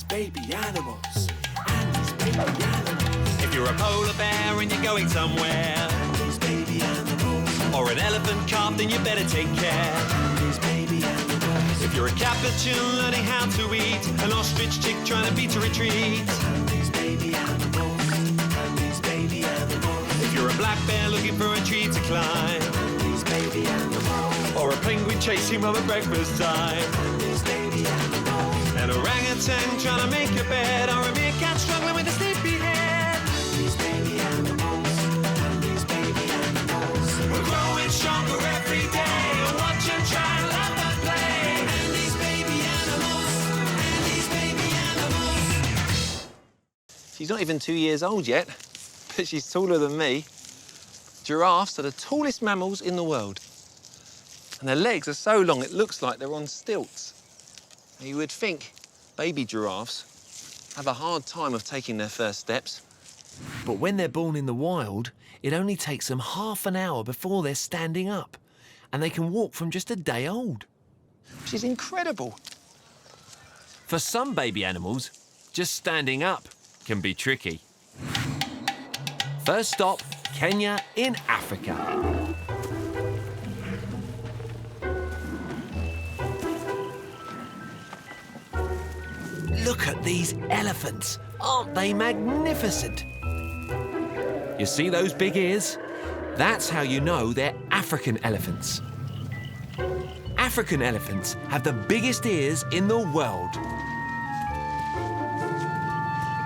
baby animals. Andy's baby animals. If you're a polar bear and you're going somewhere, Andy's baby animals. or an elephant calf, then you better take care. Andy's baby animals. If you're a capuchin learning how to eat, an ostrich chick trying to beat a retreat. Andy's baby animals. Andy's baby animals. If you're a black bear looking for a tree to climb, Andy's baby animals. or a penguin chasing mum at breakfast time, Andy's baby animals. an orangutan trying to make a bed, or a meerkat struggling with a sleepy head. Andy's baby animals. Andy's baby animals. We're growing stronger every day. Watch and try and laugh and play. Andy's baby animals. Andy's baby animals. She's not even 2 years old yet, but she's taller than me. Giraffes are the tallest mammals in the world. And their legs are so long it looks like they're on stilts. Now, you would think baby giraffes have a hard time of taking their first steps. But when they're born in the wild, it only takes them half an hour before they're standing up. And they can walk from just a day old. Which is incredible. For some baby animals, just standing up can be tricky. First stop, Kenya in Africa. Look at these elephants. Aren't they magnificent? You see those big ears? That's how you know they're African elephants. African elephants have the biggest ears in the world.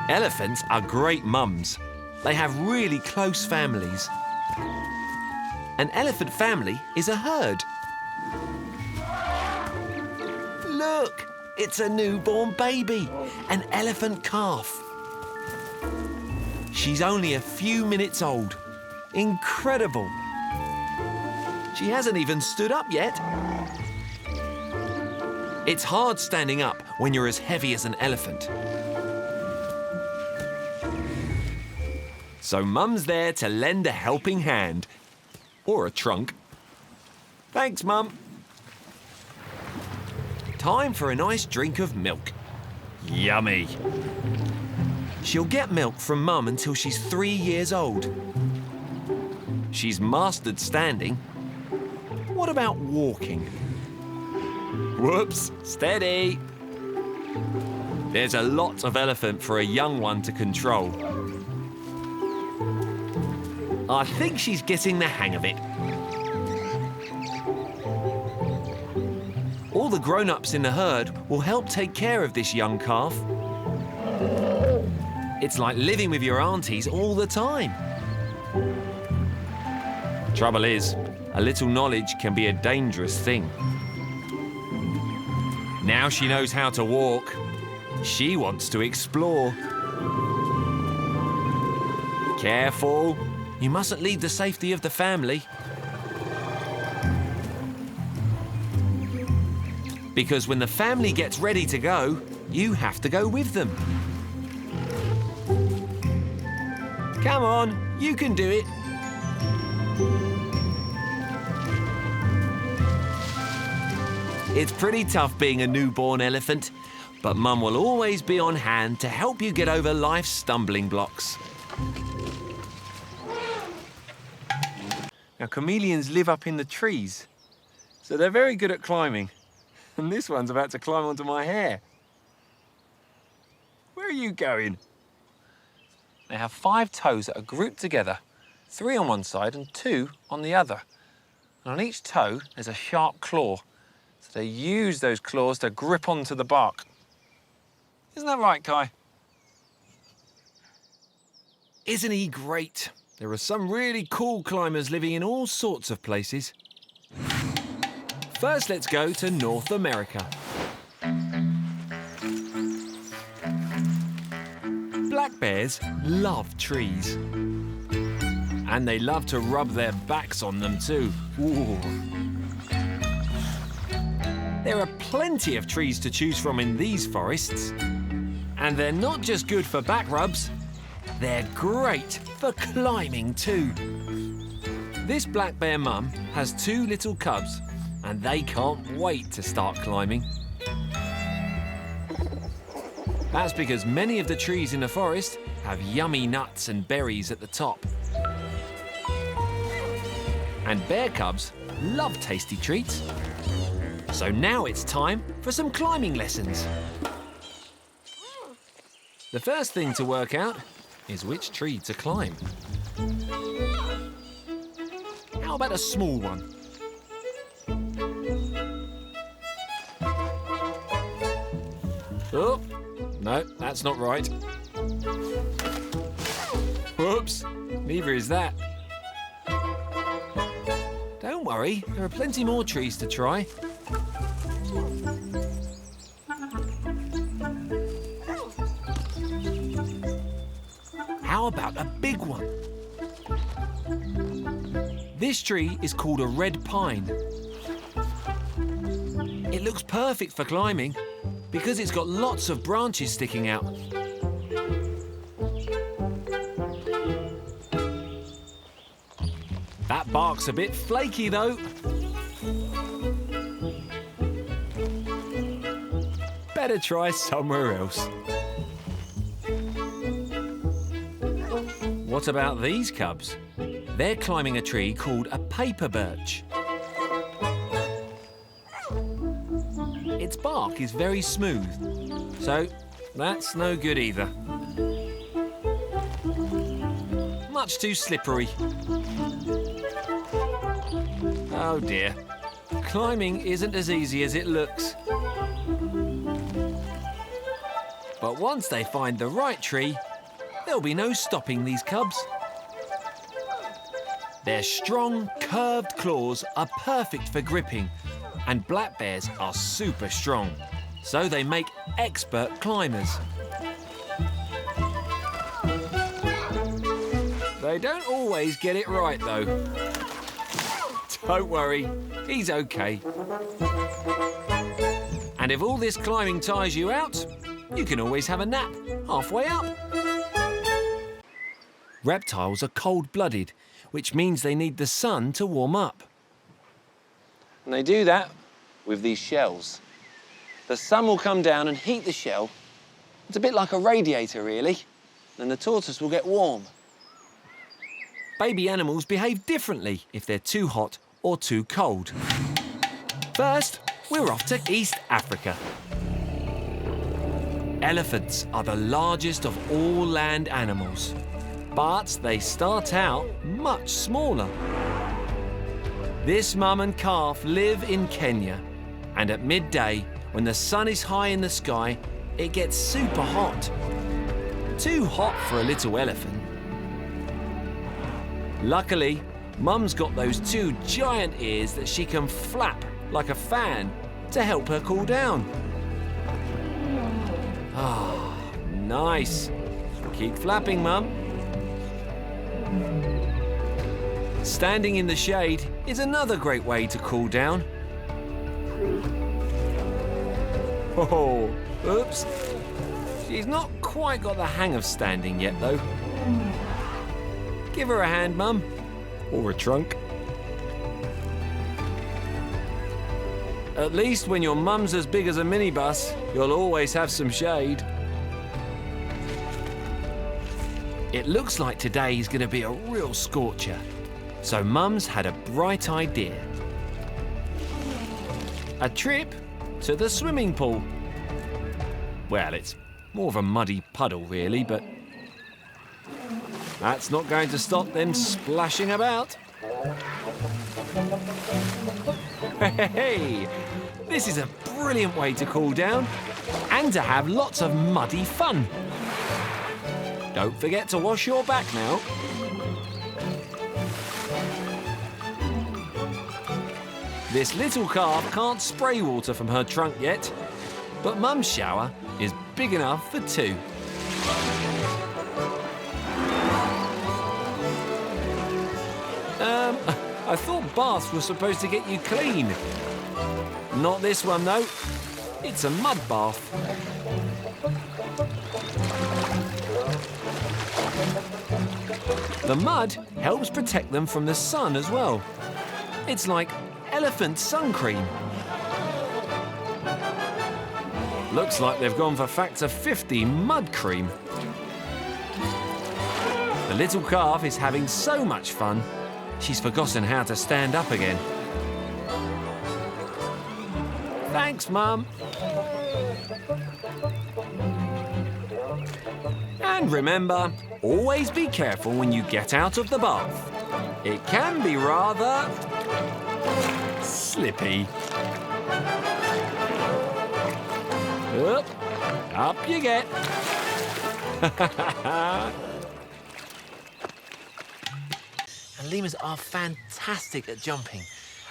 Elephants are great mums. They have really close families. An elephant family is a herd. Look, it's a newborn baby, an elephant calf. She's only a few minutes old. Incredible. She hasn't even stood up yet. It's hard standing up when you're as heavy as an elephant. So Mum's there to lend a helping hand. Or a trunk. Thanks, Mum. Time for a nice drink of milk. Yummy. She'll get milk from Mum until she's 3 years old. She's mastered standing. What about walking? Whoops, steady. There's a lot of elephant for a young one to control. I think she's getting the hang of it. All the grown-ups in the herd will help take care of this young calf. It's like living with your aunties all the time. Trouble is, a little knowledge can be a dangerous thing. Now she knows how to walk. She wants to explore. Careful. You mustn't leave the safety of the family. Because when the family gets ready to go, you have to go with them. Come on, you can do it. It's pretty tough being a newborn elephant, but Mum will always be on hand to help you get over life's stumbling blocks. Now, chameleons live up in the trees, so they're very good at climbing. And this one's about to climb onto my hair. Where are you going? They have 5 toes that are grouped together, 3 on one side and 2 on the other. And on each toe, there's a sharp claw. So they use those claws to grip onto the bark. Isn't that right, Kai? Isn't he great? There are some really cool climbers living in all sorts of places. First, let's go to North America. Black bears love trees. And they love to rub their backs on them too. Ooh. There are plenty of trees to choose from in these forests. And they're not just good for back rubs, they're great for climbing too. This black bear mum has 2 little cubs, and they can't wait to start climbing. That's because many of the trees in the forest have yummy nuts and berries at the top. And bear cubs love tasty treats. So now it's time for some climbing lessons. The first thing to work out is which tree to climb. How about a small one? Oh, no, that's not right. Whoops, neither is that. Don't worry, there are plenty more trees to try. How about a big one? This tree is called a red pine. It looks perfect for climbing because it's got lots of branches sticking out. That bark's a bit flaky though. Better try somewhere else. What about these cubs? They're climbing a tree called a paper birch. Its bark is very smooth, so that's no good either. Much too slippery. Oh dear, climbing isn't as easy as it looks. But once they find the right tree, there'll be no stopping these cubs. Their strong, curved claws are perfect for gripping, and black bears are super strong, so they make expert climbers. They don't always get it right, though. Don't worry, he's okay. And if all this climbing tires you out, you can always have a nap halfway up. Reptiles are cold-blooded, which means they need the sun to warm up. And they do that with these shells. The sun will come down and heat the shell. It's a bit like a radiator, really. Then the tortoise will get warm. Baby animals behave differently if they're too hot or too cold. First, we're off to East Africa. Elephants are the largest of all land animals, but they start out much smaller. This mum and calf live in Kenya, and at midday, when the sun is high in the sky, it gets super hot. Too hot for a little elephant. Luckily, mum's got those two giant ears that she can flap like a fan to help her cool down. Ah, nice. Keep flapping, Mum. Standing in the shade is another great way to cool down. Oh, oops. She's not quite got the hang of standing yet, though. Give her a hand, Mum. Or a trunk. At least when your mum's as big as a minibus, you'll always have some shade. It looks like today is going to be a real scorcher. So Mum's had a bright idea. A trip to the swimming pool. Well, it's more of a muddy puddle, really, but that's not going to stop them splashing about. Hey, this is a brilliant way to cool down and to have lots of muddy fun. Don't forget to wash your back now. This little calf can't spray water from her trunk yet, but Mum's shower is big enough for two. I thought baths were supposed to get you clean. Not this one, though. It's a mud bath. The mud helps protect them from the sun as well. It's like elephant sun cream. Looks like they've gone for factor 50 mud cream. The little calf is having so much fun, she's forgotten how to stand up again. Thanks, Mum. And remember, always be careful when you get out of the bath. It can be rather slippy. Up you get. And lemurs are fantastic at jumping.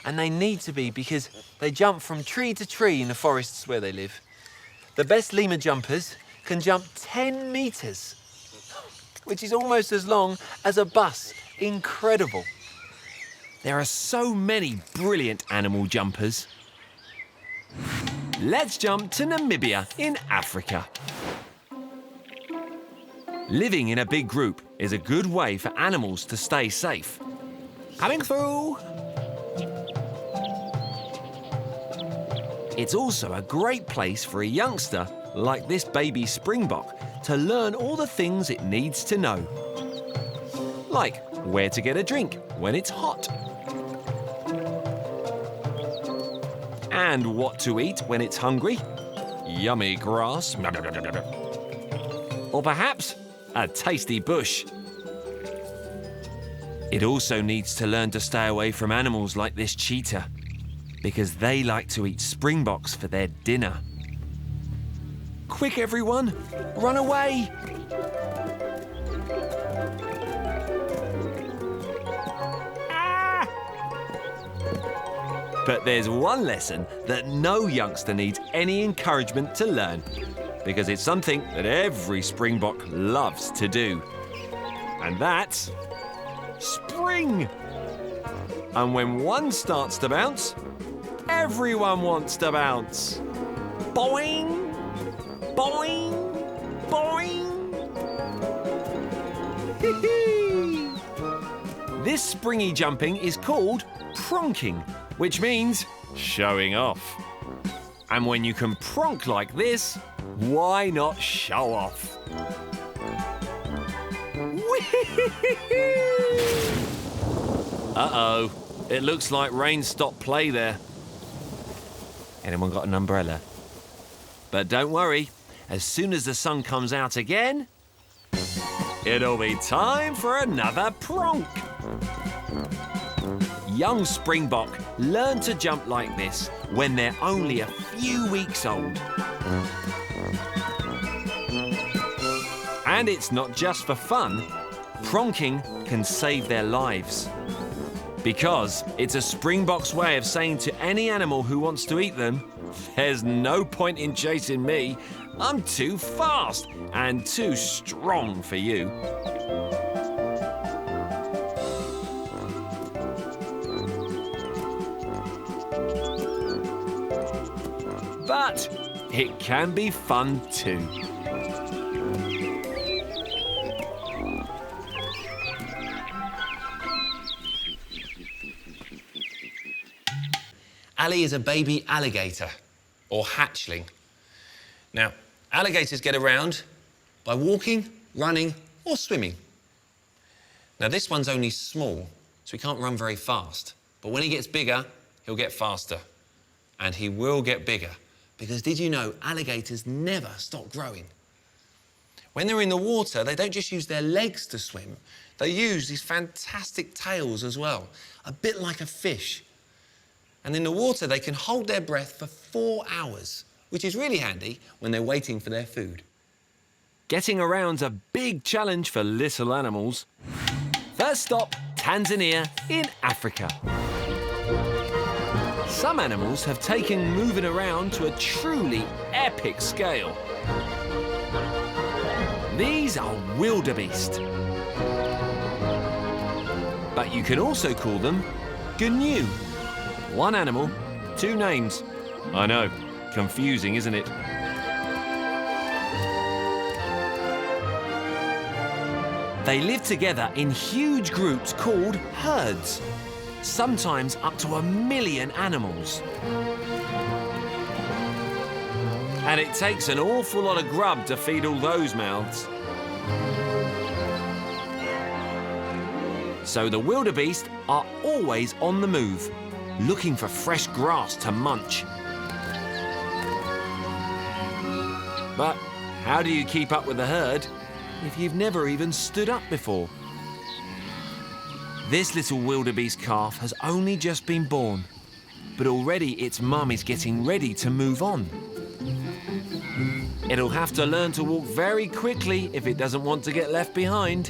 And they need to be because they jump from tree to tree in the forests where they live. The best lemur jumpers can jump 10 metres, which is almost as long as a bus. Incredible. There are so many brilliant animal jumpers. Let's jump to Namibia in Africa. Living in a big group is a good way for animals to stay safe. Coming through. It's also a great place for a youngster like this baby springbok to learn all the things it needs to know. Like where to get a drink when it's hot. And what to eat when it's hungry. Yummy grass. Or perhaps a tasty bush. It also needs to learn to stay away from animals like this cheetah, because they like to eat springboks for their dinner. Quick, everyone, run away! Ah! But there's one lesson that no youngster needs any encouragement to learn, because it's something that every springbok loves to do. And that's spring! And when one starts to bounce, everyone wants to bounce. Boing! Boing! Boing! Hee-hee! This springy jumping is called pronking, which means showing off. And when you can pronk like this, why not show off? Uh-oh, it looks like rain stopped play there. Anyone got an umbrella? But don't worry, as soon as the sun comes out again, it'll be time for another pronk. Young springbok learn to jump like this when they're only a few weeks old. And it's not just for fun. Pronking can save their lives. Because it's a springbok's way of saying to any animal who wants to eat them, there's no point in chasing me. I'm too fast and too strong for you. But it can be fun too. Ali is a baby alligator, or hatchling. Now, alligators get around by walking, running, or swimming. Now, this one's only small, so he can't run very fast. But when he gets bigger, he'll get faster. And he will get bigger, because did you know alligators never stop growing? When they're in the water, they don't just use their legs to swim, they use these fantastic tails as well, a bit like a fish. And in the water, they can hold their breath for 4 hours, which is really handy when they're waiting for their food. Getting around's a big challenge for little animals. First stop, Tanzania in Africa. Some animals have taken moving around to a truly epic scale. These are wildebeest. But you can also call them gnu. One animal, two names. I know, confusing, isn't it? They live together in huge groups called herds, sometimes up to 1 million animals. And it takes an awful lot of grub to feed all those mouths. So the wildebeest are always on the move, looking for fresh grass to munch. But how do you keep up with the herd if you've never even stood up before? This little wildebeest calf has only just been born, but already its mum is getting ready to move on. It'll have to learn to walk very quickly if it doesn't want to get left behind.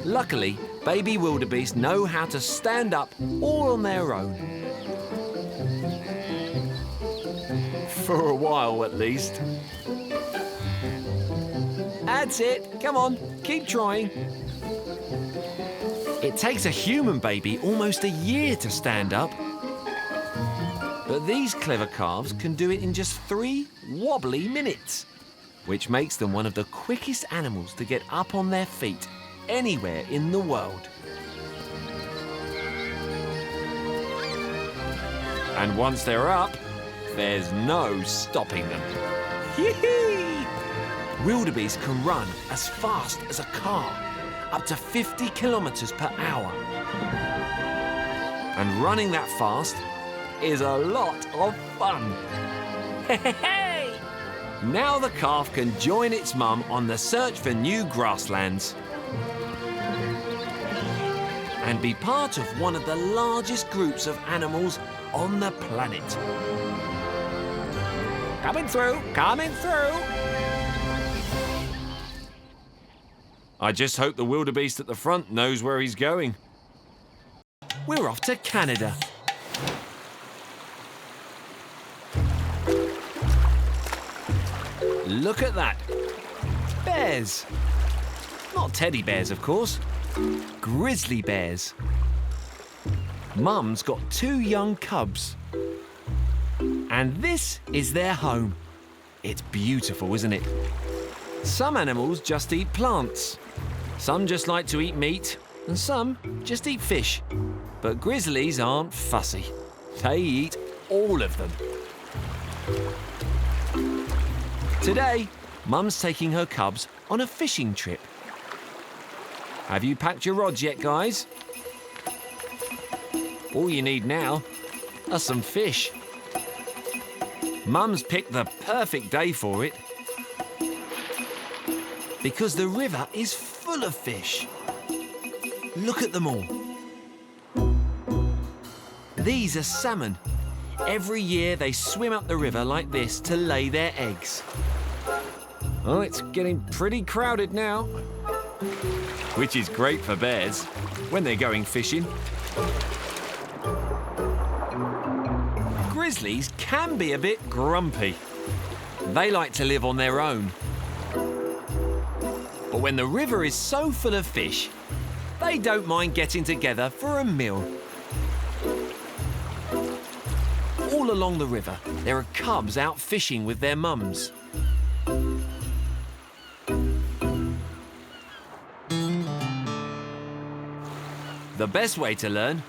Luckily, baby wildebeest know how to stand up all on their own. For a while, at least. That's it. Come on, keep trying. It takes a human baby almost a year to stand up. But these clever calves can do it in just 3 wobbly minutes, which makes them one of the quickest animals to get up on their feet anywhere in the world. And once they're up, there's no stopping them. Yee-hee! Wildebeest can run as fast as a car, up to 50 kilometers per hour. And running that fast is a lot of fun. Hey! Now the calf can join its mum on the search for new grasslands and be part of one of the largest groups of animals on the planet. Coming through, coming through. I just hope the wildebeest at the front knows where he's going. We're off to Canada. Look at that. Bears. Not teddy bears, of course. Grizzly bears. Mum's got 2 young cubs. And this is their home. It's beautiful, isn't it? Some animals just eat plants. Some just like to eat meat, and some just eat fish. But grizzlies aren't fussy. They eat all of them. Today, Mum's taking her cubs on a fishing trip. Have you packed your rods yet, guys? All you need now are some fish. Mum's picked the perfect day for it because the river is full of fish. Look at them all. These are salmon. Every year they swim up the river like this to lay their eggs. Oh, it's getting pretty crowded now. Which is great for bears when they're going fishing. Grizzlies can be a bit grumpy. They like to live on their own. But when the river is so full of fish, they don't mind getting together for a meal. All along the river, there are cubs out fishing with their mums. The best way to learn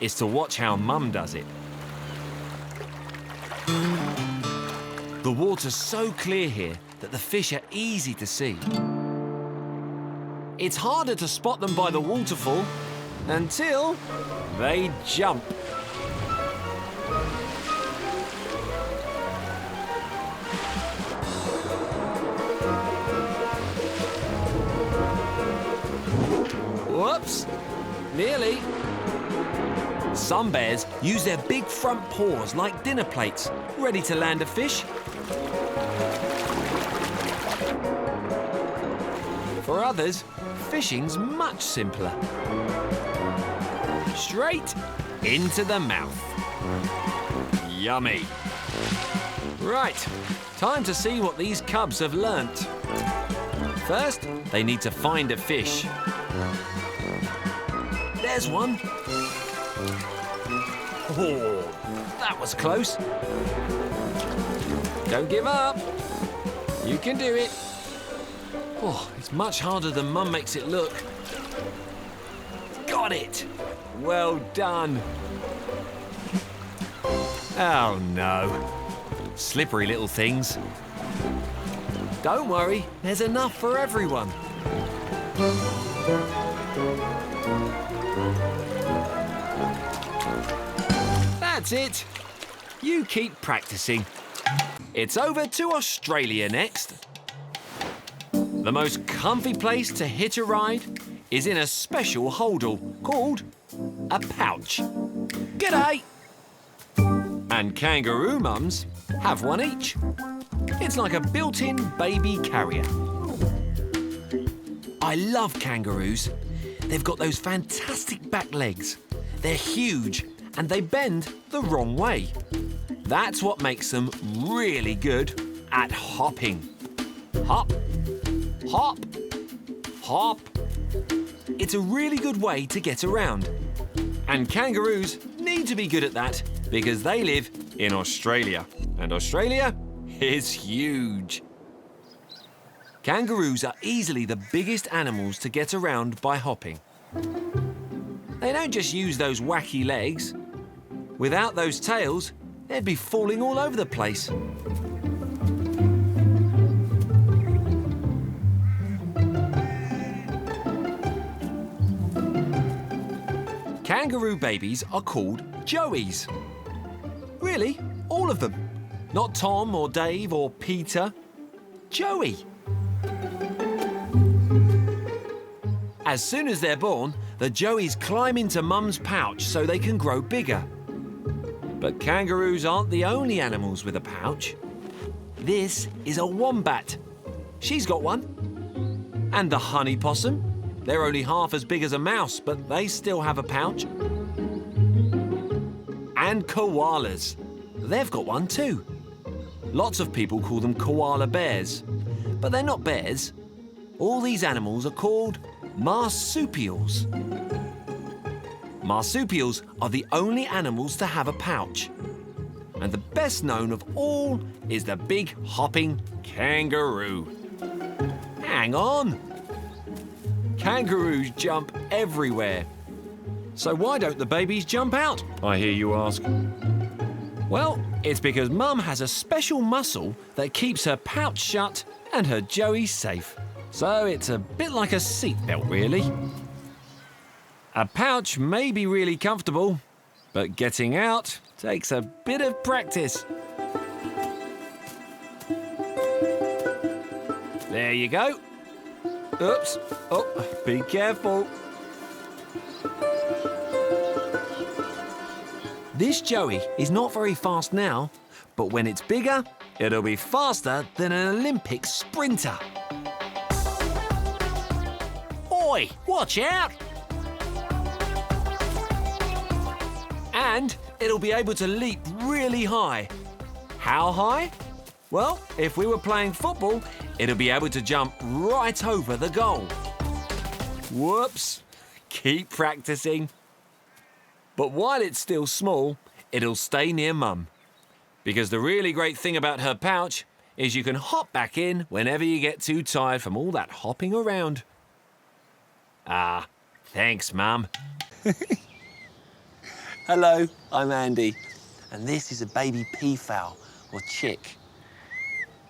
is to watch how Mum does it. The water's so clear here that the fish are easy to see. It's harder to spot them by the waterfall until they jump. Whoops! Nearly. Some bears use their big front paws like dinner plates, ready to land a fish. For others, fishing's much simpler. Straight into the mouth. Yummy. Right, time to see what these cubs have learnt. First, they need to find a fish. There's one. Oh, that was close. Don't give up. You can do it. Oh, it's much harder than Mum makes it look. Got it. Well done. Oh no. Slippery little things. Don't worry, there's enough for everyone. That's it. You keep practicing. It's over to Australia next. The most comfy place to hitch a ride is in a special holdall called a pouch. G'day! And kangaroo mums have one each. It's like a built-in baby carrier. I love kangaroos. They've got those fantastic back legs. They're huge and they bend the wrong way. That's what makes them really good at hopping. Hop, hop, hop. It's a really good way to get around. And kangaroos need to be good at that because they live in Australia. And Australia is huge. Kangaroos are easily the biggest animals to get around by hopping. They don't just use those wacky legs. Without those tails, they'd be falling all over the place. Kangaroo babies are called joeys. Really, all of them. Not Tom or Dave or Peter. Joey. As soon as they're born, the joeys climb into mum's pouch so they can grow bigger. But kangaroos aren't the only animals with a pouch. This is a wombat. She's got one. And the honey possum. They're only half as big as a mouse, but they still have a pouch. And koalas. They've got one too. Lots of people call them koala bears, but they're not bears. All these animals are called marsupials. Marsupials are the only animals to have a pouch. And the best known of all is the big hopping kangaroo. Hang on! Kangaroos jump everywhere. So why don't the babies jump out, I hear you ask? Well, it's because Mum has a special muscle that keeps her pouch shut and her joey safe. So it's a bit like a seatbelt, really. A pouch may be really comfortable, but getting out takes a bit of practice. There you go. Oops. Oh, be careful. This joey is not very fast now, but when it's bigger, it'll be faster than an Olympic sprinter. Oi, watch out! And it'll be able to leap really high. How high? Well, if we were playing football, it'll be able to jump right over the goal. Whoops. Keep practicing. But while it's still small, it'll stay near Mum. Because the really great thing about her pouch is you can hop back in whenever you get too tired from all that hopping around. Ah, thanks, Mum. Hello, I'm Andy, and this is a baby peafowl, or chick.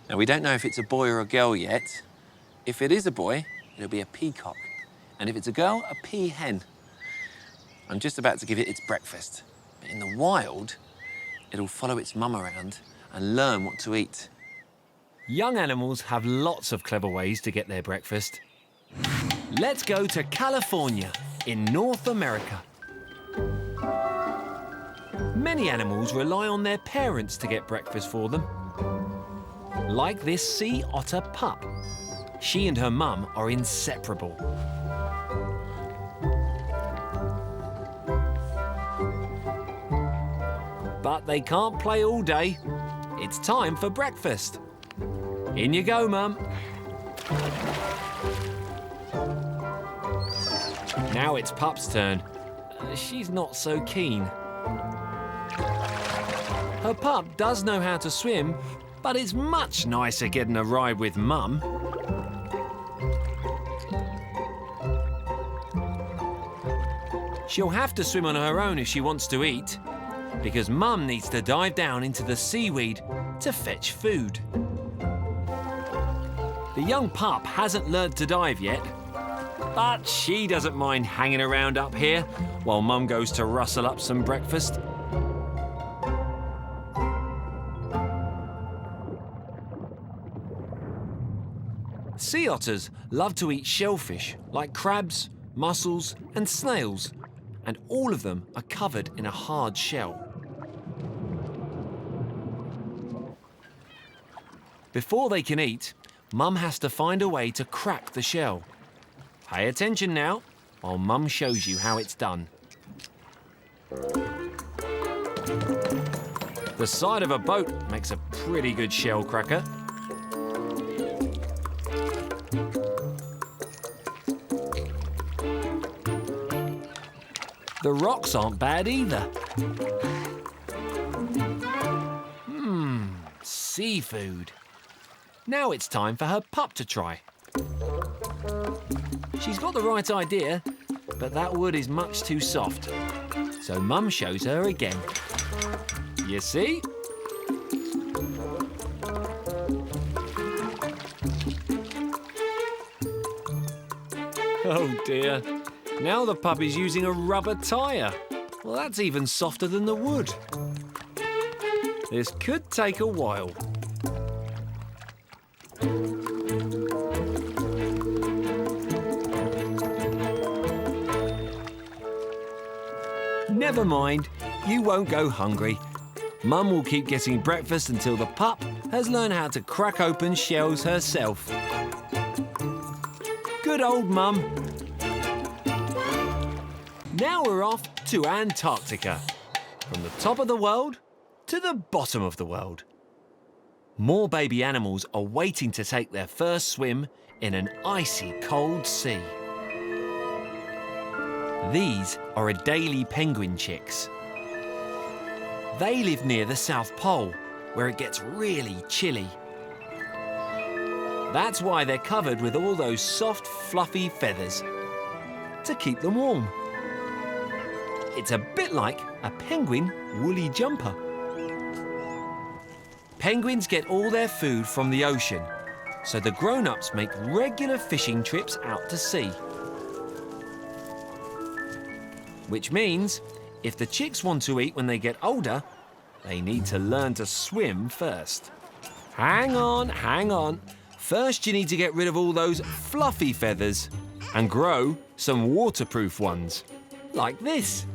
Now, we don't know if it's a boy or a girl yet. If it is a boy, it'll be a peacock. And if it's a girl, a peahen. I'm just about to give it its breakfast. But in the wild, it'll follow its mum around and learn what to eat. Young animals have lots of clever ways to get their breakfast. Let's go to California in North America. Many animals rely on their parents to get breakfast for them. Like this sea otter pup. She and her mum are inseparable. But they can't play all day. It's time for breakfast. In you go, Mum. Now it's Pup's turn. She's not so keen. Her pup does know how to swim, but it's much nicer getting a ride with Mum. She'll have to swim on her own if she wants to eat. because Mum needs to dive down into the seaweed to fetch food. The young pup hasn't learned to dive yet, but she doesn't mind hanging around up here while Mum goes to rustle up some breakfast. Sea otters love to eat shellfish like crabs, mussels and snails, and all of them are covered in a hard shell. Before they can eat, Mum has to find a way to crack the shell. Pay attention now, while Mum shows you how it's done. The side of a boat makes a pretty good shell cracker. The rocks aren't bad either. Seafood. Now it's time for her pup to try. She's got the right idea, but that wood is much too soft. So Mum shows her again. You see? Oh dear. Now the pup is using a rubber tyre. Well, that's even softer than the wood. This could take a while. Never mind, you won't go hungry. Mum will keep getting breakfast until the pup has learned how to crack open shells herself. Good old Mum. Now we're off to Antarctica. From the top of the world to the bottom of the world. More baby animals are waiting to take their first swim in an icy cold sea. These are Adelie penguin chicks. They live near the South Pole, where it gets really chilly. That's why they're covered with all those soft, fluffy feathers to keep them warm. It's a bit like a penguin woolly jumper. Penguins get all their food from the ocean, so the grown-ups make regular fishing trips out to sea. Which means, if the chicks want to eat when they get older, they need to learn to swim first. Hang on, hang on. First you need to get rid of all those fluffy feathers and grow some waterproof ones, like this.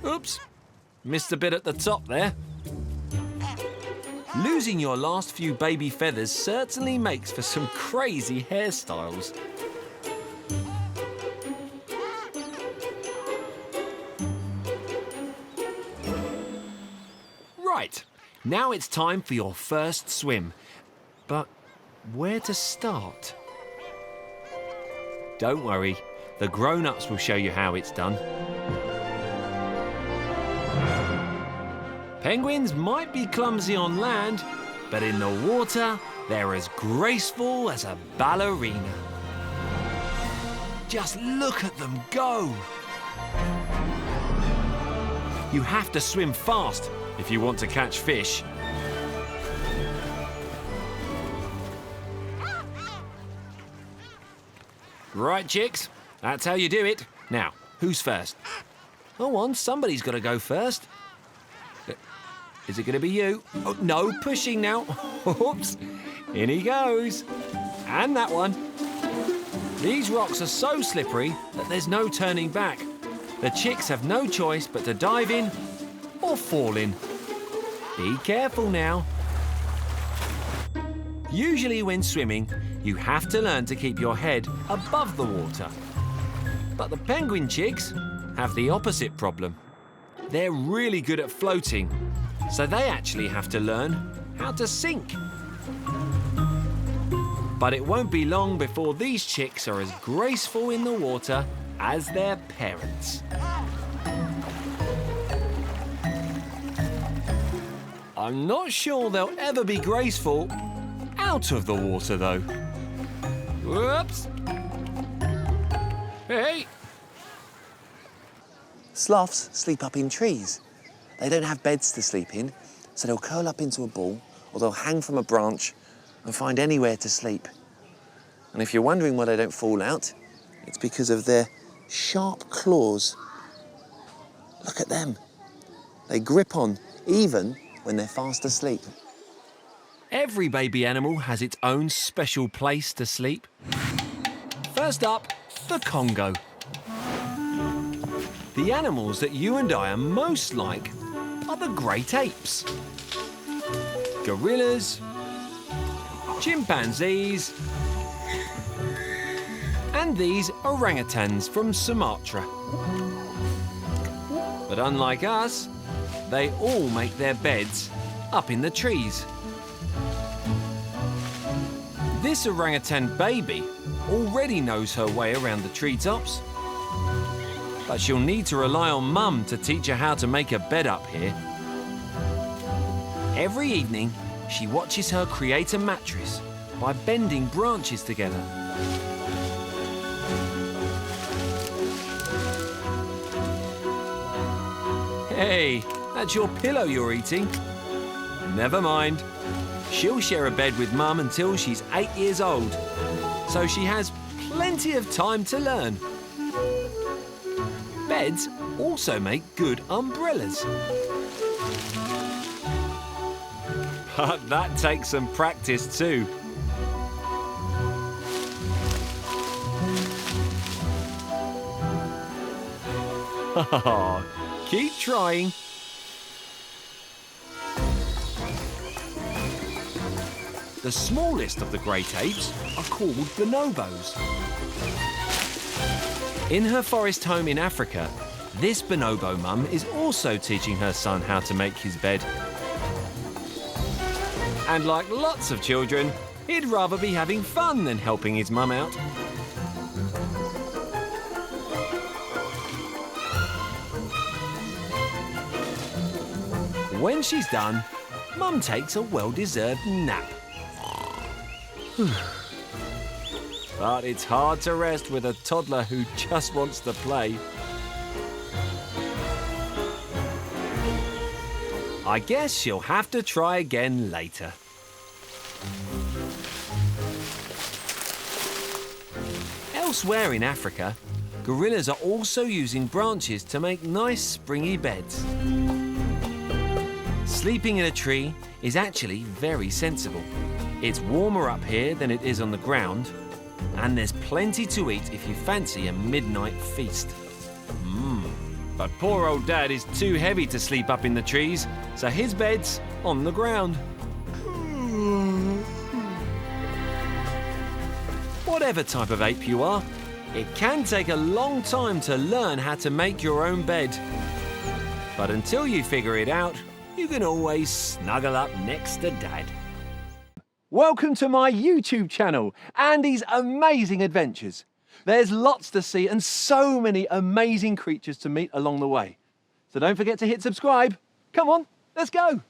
Oops, missed a bit at the top there. Losing your last few baby feathers certainly makes for some crazy hairstyles. Right, now it's time for your first swim. But where to start? Don't worry, the grown-ups will show you how it's done. Penguins might be clumsy on land, but in the water, they're as graceful as a ballerina. Just look at them go! You have to swim fast if you want to catch fish. Right, chicks, that's how you do it. Now, who's first? Go on, somebody's got to go first. Is it going to be you? Oh, no, pushing now. Oops. In he goes. And that one. These rocks are so slippery that there's no turning back. The chicks have no choice but to dive in or fall in. Be careful now. Usually when swimming, you have to learn to keep your head above the water. But the penguin chicks have the opposite problem. They're really good at floating, so they actually have to learn how to sink. But it won't be long before these chicks are as graceful in the water as their parents. I'm not sure they'll ever be graceful out of the water, though. Whoops! Hey! Sloths sleep up in trees, they don't have beds to sleep in, so they'll curl up into a ball or they'll hang from a branch and find anywhere to sleep. And if you're wondering why they don't fall out, it's because of their sharp claws. Look at them. They grip on even when they're fast asleep. Every baby animal has its own special place to sleep. First up, the Congo. The animals that you and I are most like are the great apes. Gorillas, chimpanzees, and these orangutans from Sumatra. But unlike us, they all make their beds up in the trees. This orangutan baby already knows her way around the treetops, but she'll need to rely on Mum to teach her how to make a bed up here. Every evening, she watches her create a mattress by bending branches together. Hey, that's your pillow you're eating. Never mind. She'll share a bed with Mum until she's 8 years old, so she has plenty of time to learn. Beds also make good umbrellas. But that takes some practice too. Keep trying. The smallest of the great apes are called bonobos. In her forest home in Africa, this bonobo mum is also teaching her son how to make his bed. And like lots of children, he'd rather be having fun than helping his mum out. When she's done, Mum takes a well-deserved nap. But it's hard to rest with a toddler who just wants to play. I guess she'll have to try again later. Elsewhere in Africa, gorillas are also using branches to make nice springy beds. Sleeping in a tree is actually very sensible. It's warmer up here than it is on the ground, and there's plenty to eat if you fancy a midnight feast. But poor old Dad is too heavy to sleep up in the trees, so his bed's on the ground. Whatever type of ape you are, it can take a long time to learn how to make your own bed. But until you figure it out, you can always snuggle up next to Dad. Welcome to my YouTube channel, Andy's Amazing Adventures. There's lots to see and so many amazing creatures to meet along the way. So don't forget to hit subscribe. Come on, let's go.